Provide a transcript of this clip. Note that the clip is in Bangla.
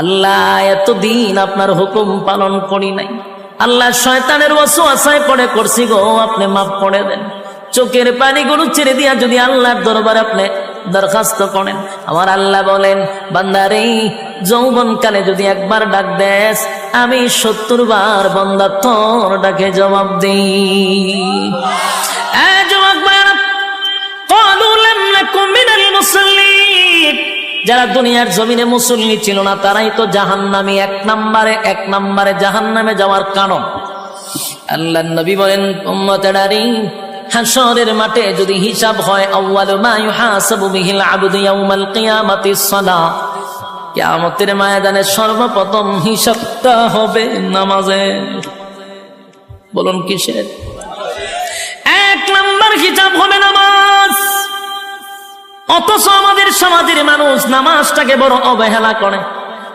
আল্লাহ এতদিন আপনার হুকুম পালন করি নাই, আল্লাহ শয়তানের ওয়াসওয়াসায় পড়ে করছি গো, আপনি মাফ করে দেন। চোখের পানিগুলো ছেড়ে দিয়া যদি আল্লাহর দরবারে আপনি দরখাস্ত করেন, আমার আল্লাহ বলেন বান্দারে যৌবনকালে যদি একবার ডাক দেস, আমি 70 বার বান্দা তোর ডাকে জবাব দিই। যারা দুনিয়ার জমিনে মুসল্লি ছিল না তারাই তো জাহান্নামী, এক নম্বরে জাহান্নামে যাওয়ার কারণ। আল্লাহর নবী বলেন উম্মতেরারি, হাশরের মাঠে যদি হিসাব হয়, আউয়ালু মা ইউহাসাবু বিহিল আবদু ইয়াউমাল কিয়ামাতিস সালাহ, কিয়ামতের ময়দানে সর্বপ্রথম হিসাবটা হবে নামাজে। বলুন কিসের? 1 নম্বর হিসাব হবে নামাজ। অথচ আমাদের সমাজের মানুষ নামাজটাকে বড় অবহেলা করে।